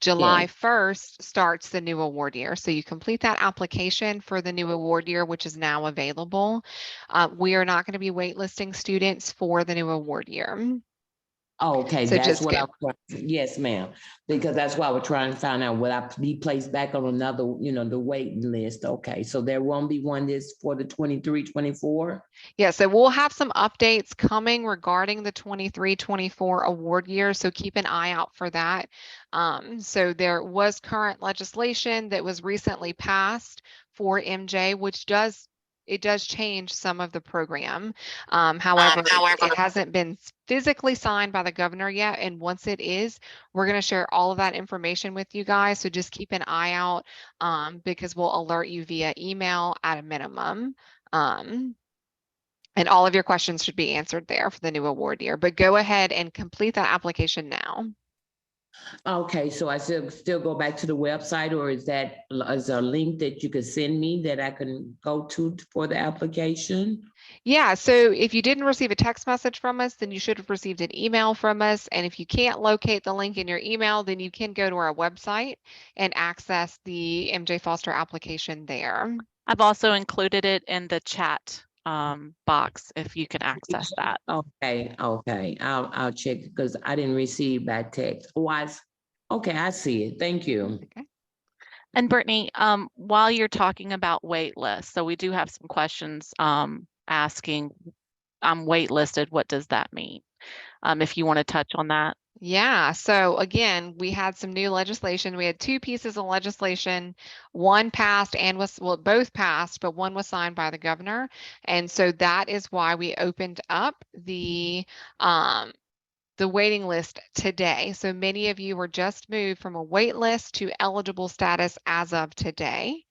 S2: July 1st starts the new award year. So you complete that application for the new award year, which is now available. We are not going to be waitlisting students for the new award year.
S3: Okay,
S2: So
S3: that's
S2: just
S3: what I
S2: go.
S3: was, yes, ma'am, because that's why we're trying to find out, will I be placed back on another, the waiting list? Okay, so there won't be one this for the 23-24.
S2: Yeah, so we'll have some updates coming regarding the 23-24 award year, so keep an eye out for that. So there was current legislation that was recently passed for MJ, which does change some of the program. However, it hasn't been physically signed by the governor yet, and once it is, we're going to share all of that information with you guys, so just keep an eye out because we'll alert you via email at a minimum. And all of your questions should be answered there for the new award year, but go ahead and complete that application now.
S3: Okay, so I still go back to the website, or is there a link that you could send me that I can go to for the application?
S2: Yeah, so if you didn't receive a text message from us, then you should have received an email from us. And if you can't locate the link in your email, then you can go to our website and access the MJ Foster application there.
S8: I've also included it in the chat box if you can access that.
S3: Okay, I'll check because I didn't receive that text. Okay, I see it. Thank you.
S2: Okay.
S8: And Brittany, while you're talking about wait lists, so we do have some questions asking, I'm waitlisted, what does that mean? If you want to touch on that.
S2: Yeah, so again, we had some new legislation. We had two pieces of legislation. One passed and both passed, but one was signed by the governor. And so that is why we opened up the waiting list today. So many of you were just moved from a wait list to eligible status as of today.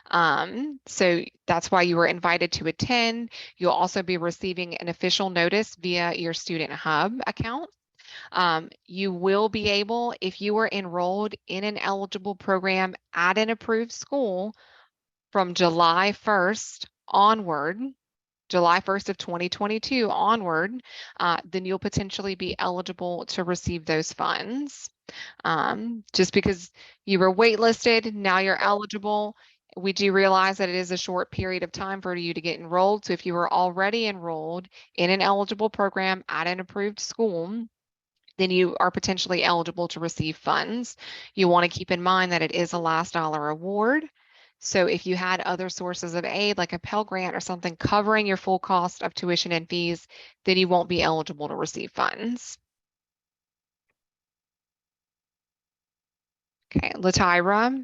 S2: So that's why you were invited to attend. You'll also be receiving an official notice via your Student Hub account. You will be able, if you are enrolled in an eligible program at an approved school from July 1st onward, July 1st of 2022 onward, then you'll potentially be eligible to receive those funds. Just because you were waitlisted, now you're eligible. We do realize that it is a short period of time for you to get enrolled. So if you were already enrolled in an eligible program at an approved school, then you are potentially eligible to receive funds. You want to keep in mind that it is a last dollar award. So if you had other sources of aid, like a Pell Grant or something covering your full cost of tuition and fees, then you won't be eligible to receive funds. Okay, Latyra.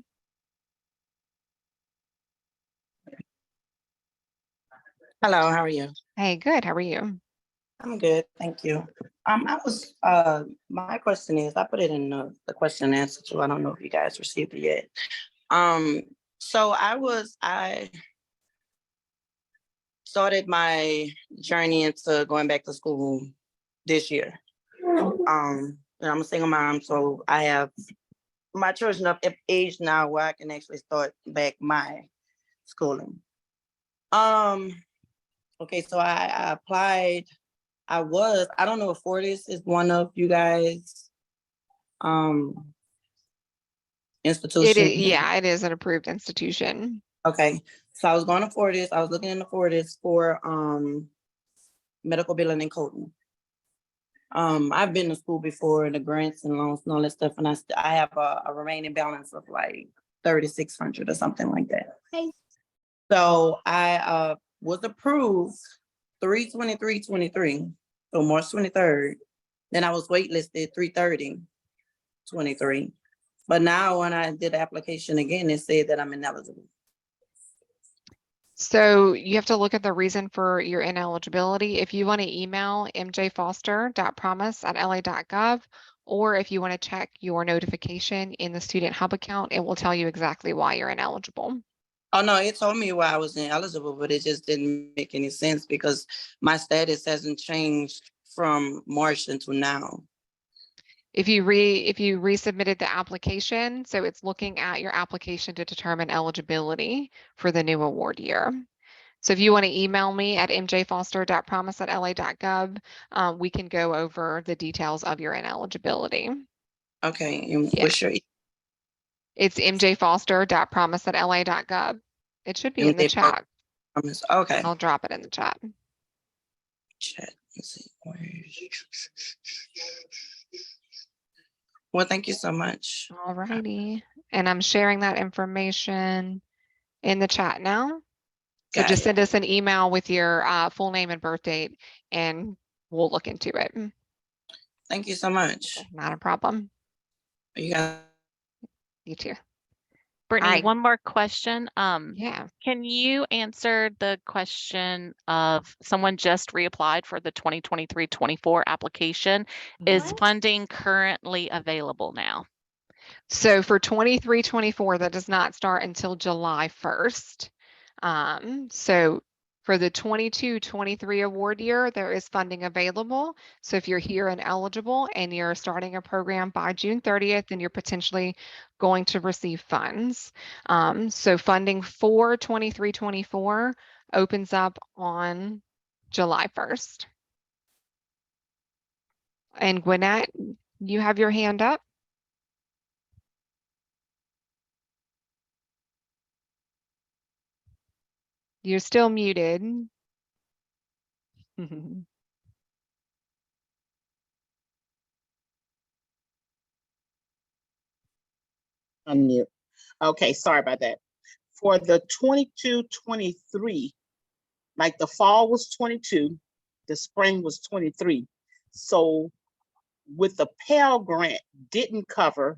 S5: Hello, how are you?
S2: Hey, good. How are you?
S5: I'm good, thank you. My question is, I put it in the question and answer too. I don't know if you guys received it yet. So I started my journey into going back to school this year. And I'm a single mom, so I have my children up at age now where I can actually start back my schooling. Okay, so I applied. I don't know if Fortis is one of you guys institution.
S2: Yeah, it is an approved institution.
S5: Okay, so I was going to Fortis. I was looking into Fortis for medical billing and coding. I've been to school before, the grants and loans and all that stuff, and I have a remaining balance of like 3,600 or something like that.
S1: Okay.
S5: So I was approved 3/23/23, so March 23rd. Then I was waitlisted 3/30/23. But now when I did the application again, it said that I'm ineligible.
S2: So you have to look at the reason for your ineligibility. If you want to email mjfoster.promise@la.gov, or if you want to check your notification in the Student Hub account, it will tell you exactly why you're ineligible.
S5: Oh, no, it told me why I was ineligible, but it just didn't make any sense because my status hasn't changed from March until now.
S2: If you resubmitted the application, so it's looking at your application to determine eligibility for the new award year. So if you want to email me at mjfoster.promise@la.gov, we can go over the details of your ineligibility.
S5: Okay, and
S2: Yeah.
S5: what's your
S2: It's mjfoster.promise@la.gov. It should be in the chat.
S5: Okay.
S2: I'll drop it in the chat.
S5: Chat. Let's see. Well, thank you so much.
S2: All righty. And I'm sharing that information in the chat now. So
S5: Got
S2: just
S5: it.
S2: send us an email with your full name and birth date, and we'll look into it.
S5: Thank you so much.
S2: Not a problem.
S5: You guys.
S2: You too.
S8: Brittany,
S2: right.
S8: one more question.
S2: Yeah.
S8: Can you answer the question of someone just reapplied for the 2023-24 application? Is funding currently available now?
S2: So for 23-24, that does not start until July 1st. So for the 22-23 award year, there is funding available. So if you're here and eligible and you're starting a program by June 30th, then you're potentially going to receive funds. So funding for 23-24 opens up on July 1st. And Gwinnett, you have your hand up. You're still muted.
S7: Unmute. Okay, sorry about that. For the 22-23, like the fall was 22, the spring was 23. So with the Pell Grant didn't cover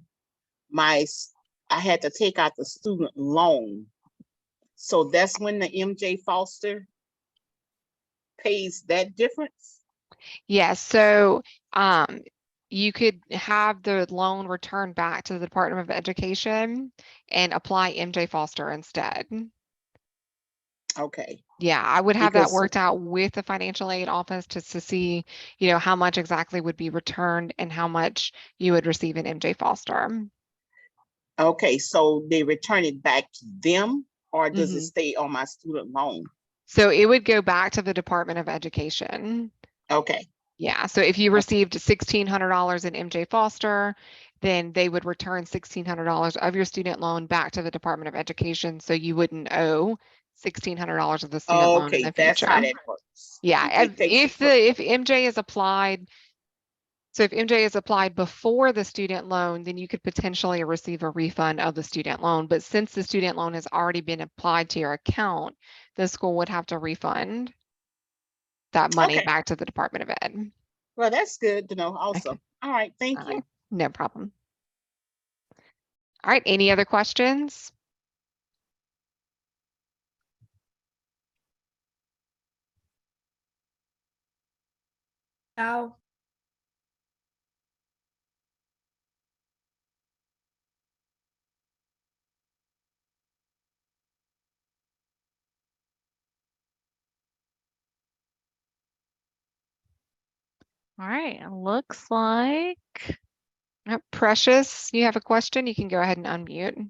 S7: I had to take out the student loan. So that's when the MJ Foster pays that difference?
S2: Yes, so you could have the loan returned back to the Department of Education and apply MJ Foster instead.
S7: Okay.
S2: Yeah, I would have that
S7: Because-
S2: worked out with the financial aid office just to see, you know, how much exactly would be returned and how much you would receive in MJ Foster.
S7: Okay, so they return it back to them, or does it
S2: Mhm.
S7: stay on my student loan?
S2: So it would go back to the Department of Education.
S7: Okay,
S2: Yeah, so if you received $1,600 in MJ Foster, then they would return $1,600 of your student loan back to the Department of Education, so you wouldn't owe $1,600 of the student loan in
S7: okay,
S2: the
S7: that's
S2: future.
S7: how that works.
S2: Yeah,
S7: It takes
S2: if MJ is applied, so if MJ is applied before the student loan, then you could potentially receive a refund of the student loan. But since the student loan has already been applied to your account, the school would have to refund that money
S7: Okay.
S2: back to the Department of Ed.
S7: Well, that's good to know also.
S2: Okay.
S7: All right, thank
S2: All
S7: you.
S2: right, no problem. All right, any other questions?
S11: No.
S8: All right, looks like
S2: Precious, you have a question? You can go ahead and unmute.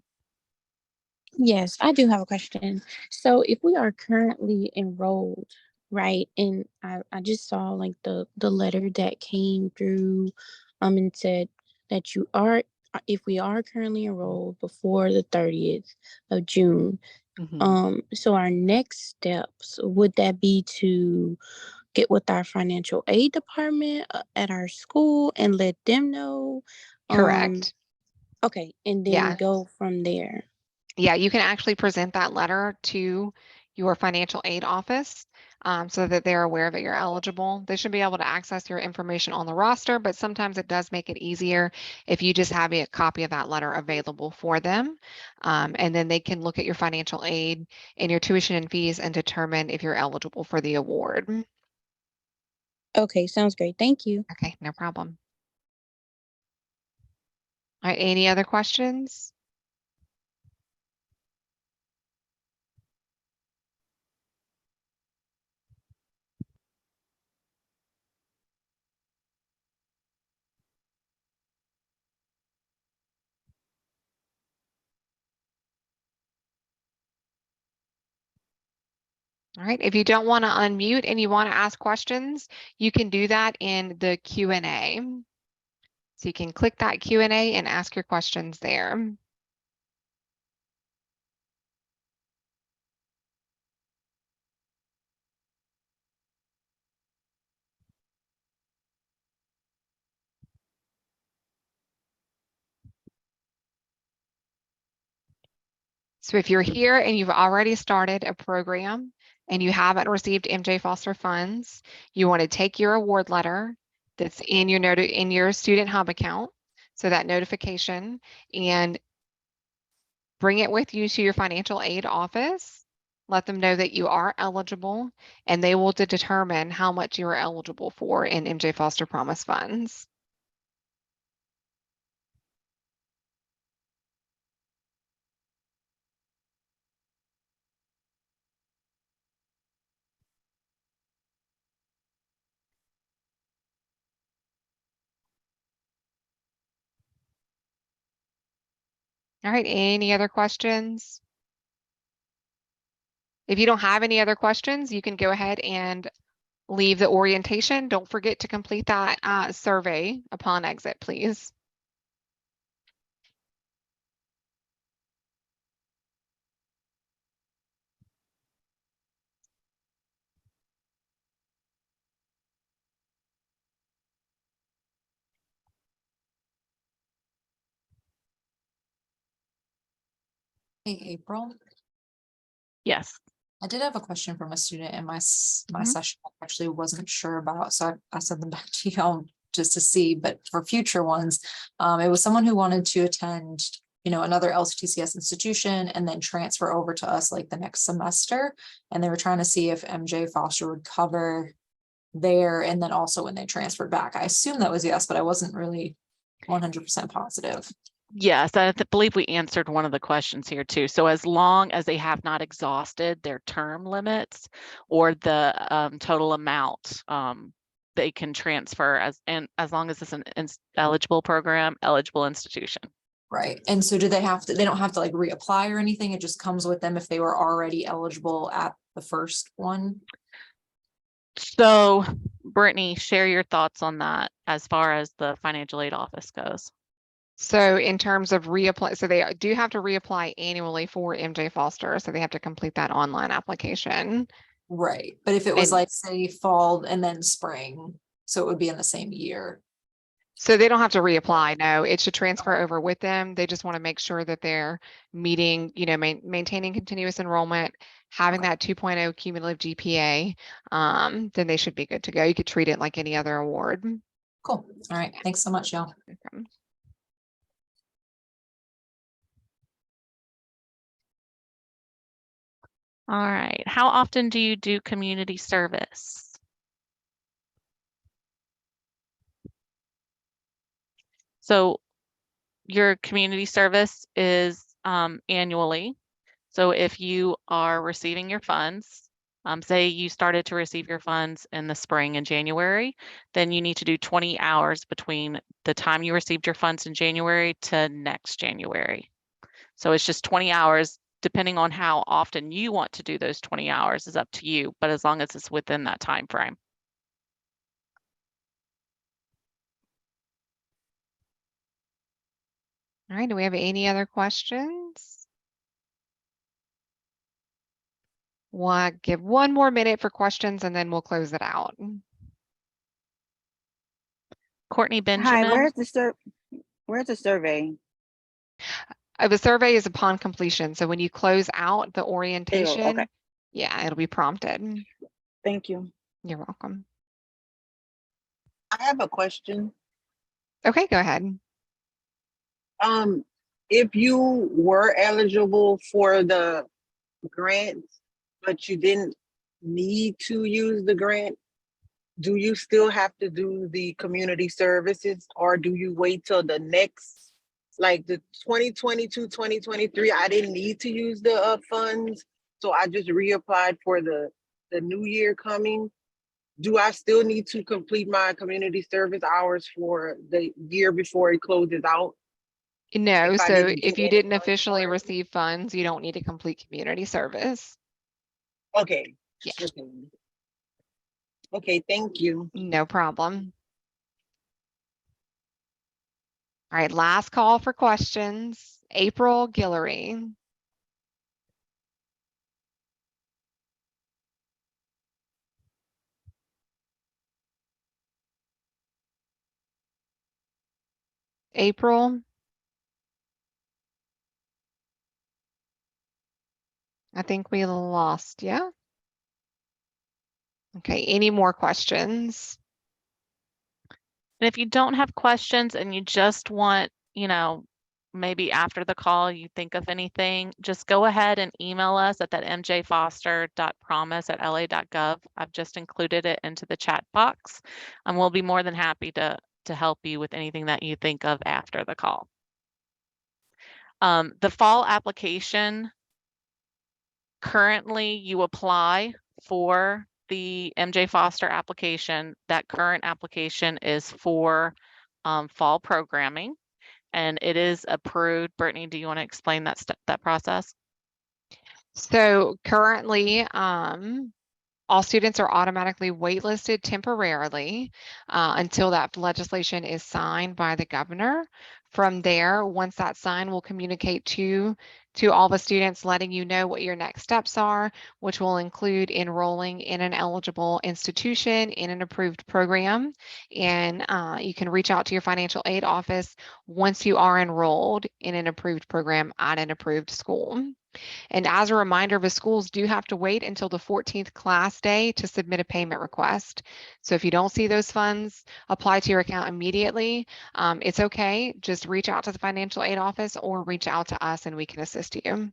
S12: Yes, I do have a question. So if we are currently enrolled, right, and I just saw like the letter that came through and said that you are if we are currently enrolled before the 30th of June, so our next steps, would that be to get with our financial aid department at our school and let them know?
S2: Correct.
S12: Okay, and then
S2: Yeah.
S12: go from there.
S2: Yeah, you can actually present that letter to your financial aid office so that they're aware that you're eligible. They should be able to access your information on the roster, but sometimes it does make it easier if you just have a copy of that letter available for them. And then they can look at your financial aid and your tuition and fees and determine if you're eligible for the award.
S12: Okay, sounds great. Thank you.
S2: Okay, no problem. All right, any other questions? All right, if you don't want to unmute and you want to ask questions, you can do that in the Q&A. So you can click that Q&A and ask your questions there. So if you're here and you've already started a program and you haven't received MJ Foster funds, you want to take your award letter that's in your Student Hub account, so that notification, and bring it with you to your financial aid office. Let them know that you are eligible, and they will determine how much you are eligible for in MJ Foster Promise funds. All right, any other questions? If you don't have any other questions, you can go ahead and leave the orientation. Don't forget to complete that survey upon exit, please.
S11: Hey, April,
S8: Yes.
S11: I did have a question from a student in my
S8: Mhm.
S11: session I actually wasn't sure about, so I sent them back to y'all just to see, but for future ones, it was someone who wanted to attend, another LCTCS institution and then transfer over to us like the next semester. And they were trying to see if MJ Foster would cover there and then also when they transferred back. I assume that was yes, but I wasn't really 100% positive.
S8: Yes, I believe we answered one of the questions here too. So as long as they have not exhausted their term limits or the total amount, they can transfer as long as it's an eligible program, eligible institution.
S11: Right. And so do they don't have to like reapply or anything? It just comes with them if they were already eligible at the first one?
S8: So Brittany, share your thoughts on that as far as the financial aid office goes.
S2: So in terms of reapply, so they do have to reapply annually for MJ Foster, so they have to complete that online application.
S11: Right. But if it was
S2: And-
S11: like, say, fall and then spring, so it would be in the same year.
S2: So they don't have to reapply, no, it should transfer over with them. They just want to make sure that they're meeting, maintaining continuous enrollment, having that 2.0 cumulative GPA, then they should be good to go. You could treat it like any other award.
S11: Cool. All right. Thanks so much, y'all.
S2: Okay.
S8: All right. How often do you do community service? So your community service is annually. So if you are receiving your funds, say you started to receive your funds in the spring in January, then you need to do 20 hours between the time you received your funds in January to next January. So it's just 20 hours, depending on how often you want to do those 20 hours is up to you, but as long as it's within that time frame.
S2: All right, do we have any other questions? We'll give one more minute for questions and then we'll close it out.
S8: Courtney
S13: Hi,
S8: Benjamin.
S13: where's the survey?
S2: The survey is upon completion. So when you close out the orientation,
S13: okay.
S2: yeah, it'll be prompted.
S13: Thank you.
S2: You're welcome.
S7: I have a question.
S2: Okay, go ahead.
S7: If you were eligible for the grant, but you didn't need to use the grant, do you still have to do the community services, or do you wait till the next, like the 2022, 2023, I didn't need to use the funds, so I just reapplied for the new year coming? Do I still need to complete my community service hours for the year before it closes out?
S2: No,
S7: If I
S2: so
S7: didn't
S2: if
S7: get
S2: you
S7: any
S2: didn't
S7: funds
S2: officially
S7: for it?
S2: receive funds, you don't need to complete community service.
S7: Okay.
S2: Yeah.
S7: Okay. Okay, thank you.
S2: No problem. All right, last call for questions. April Guillory. April. I think we lost you. Okay, any more questions?
S8: And if you don't have questions and you just want, maybe after the call, you think of anything, just go ahead and email us at that mjfoster.promise@la.gov. I've just included it into the chat box, and we'll be more than happy to help you with anything that you think of after the call. The fall application, currently you apply for the MJ Foster application. That current application is for fall programming, and it is approved. Brittany, do you want to explain that process?
S2: So currently, all students are automatically waitlisted temporarily until that legislation is signed by the governor. From there, once that's signed, we'll communicate to all the students, letting you know what your next steps are, which will include enrolling in an eligible institution in an approved program. And you can reach out to your financial aid office once you are enrolled in an approved program at an approved school. And as a reminder, the schools do have to wait until the 14th class day to submit a payment request. So if you don't see those funds apply to your account immediately, it's okay. Just reach out to the financial aid office or reach out to us and we can assist you.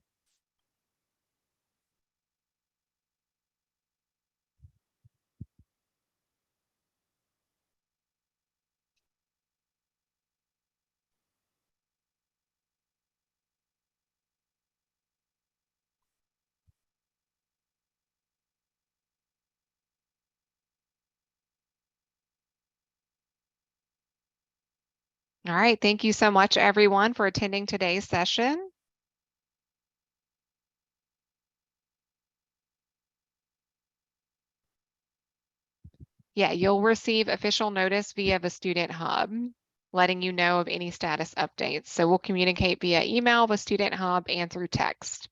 S2: All right, thank you so much, everyone, for attending today's session. Yeah, you'll receive official notice via the Student Hub, letting you know of any status updates. So we'll communicate via email, the Student Hub, and through text.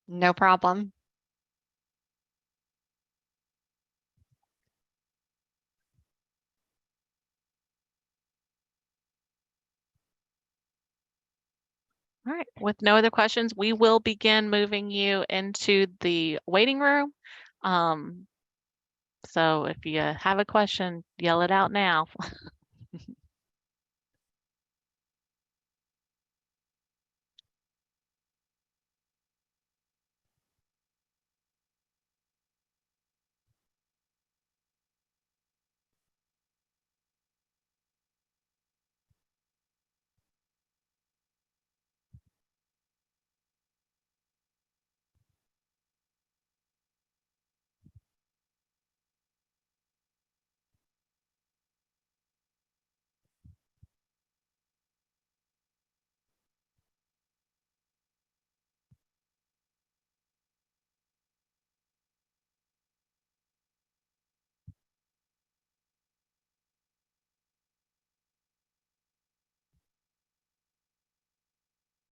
S2: No problem.
S8: All right, with no other questions, we will begin moving you into the waiting room. So if you have a question, yell it out now.